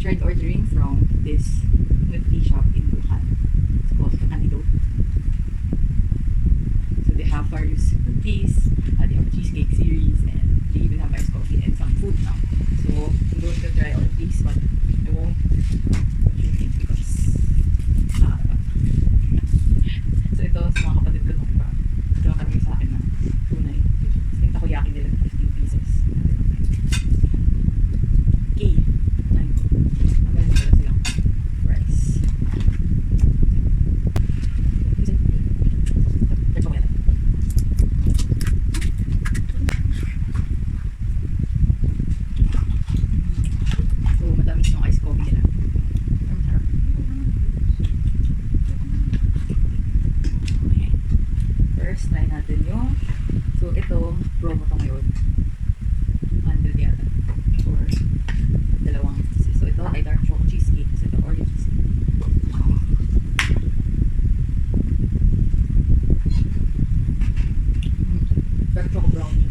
tried ordering from this milk tea shop in Wuhan. It's called Anteadote. So they have various milk teas, they have a cheesecake series, and they even have iced coffee and some food now. So I'm going to try all of these, but I won't drink because so ito sa mga kapatid ko nung iba, ito kami sa akin na tunay. So yung takoyaki nila na 15 pieces. Okay, time ko. Ang meron pala silang rice. So matamis yung iced coffee nila. Ang sarap. Okay. First, try natin yung, so ito, promo to ngayon. 100 yata. Or dalawang. So ito ay dark chocolate cheesecake. So ito Oreo cheesecake. Dark chocolate brownie.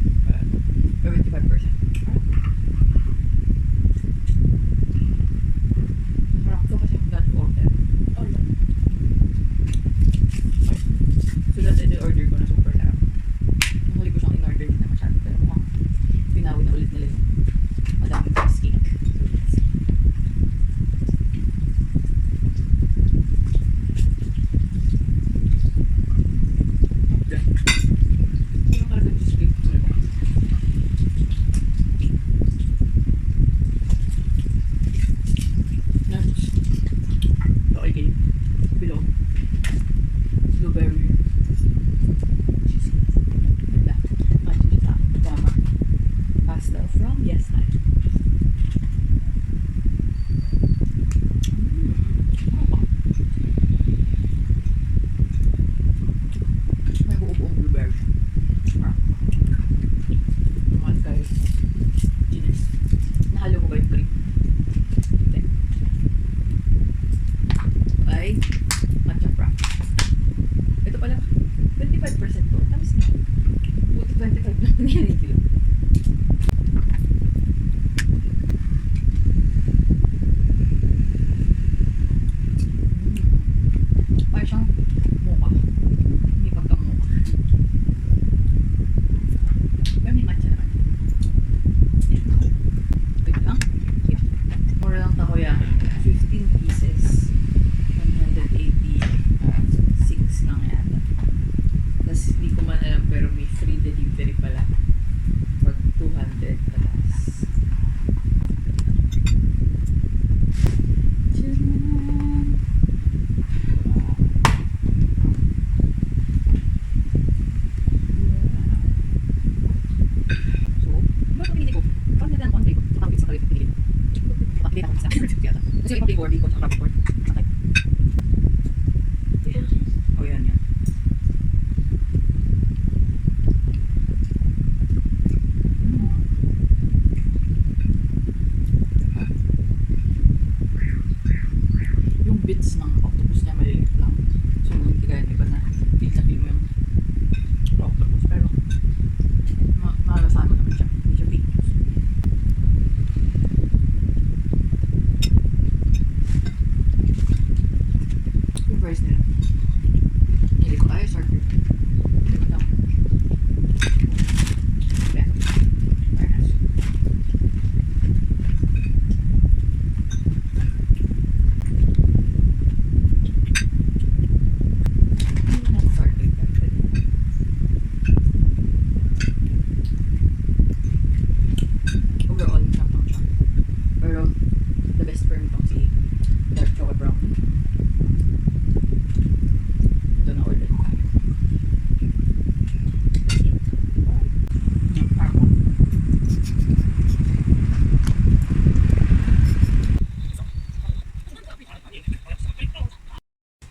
75%. Masarap to kasi yung dati order. So dati order ko na super sarap. Yung huli ko siyang in-order din na masyado. Pero mukhang pinawi na ulit nila yung madaming cheesecake. So let's see. Yung talaga cheesecake ko nila. Nuts. Okay. Below. Blueberry. Cheesecake. Ganda. Pajama. Pastel from Yes Time. May buo-buong blueberry. Naman guys. Ginis. Nahalo mo ba yung cream? Hindi. Ay, matcha frap. Ito pala, 25% to. Tapos na. Buti 25 lang yan yung kilo. Parang siyang mocha. Hindi pagka-mocha. Pero may matcha naman. Ito lang. Yeah. Mura lang takoyaki. 15 pieces. 186 lang yata. Tapos hindi ko man alam pero may free delivery pala. Pag 200 patas. So, bakit pinili ko? Parang nila ang ko. Tapos sa kalit pinili. Pakili ako sa kasi yung flavor ko sa flavor. Okay. Oh, yan yan. Yung bits ng octopus niya maliliit lang. So, hindi kaya iba na feel mo yung octopus. Pero, malasama naman siya. Hindi siya big. Yung price nila. Hindi ko ay start with. Hindi ko lang. Okay. Very nice. Hindi ko na start with. Overall, sarap lang siya. Pero, the best for me itong si dark chocolate brownie. Ito na order ko.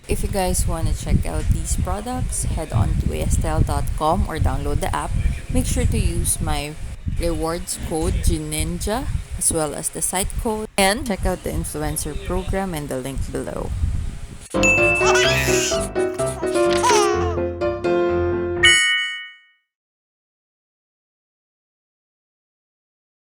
If you guys want to check out these products, head on to astel.com or download the app. Make sure to use my rewards code GINYNJA as well as the site code, and check out the influencer program and the link below.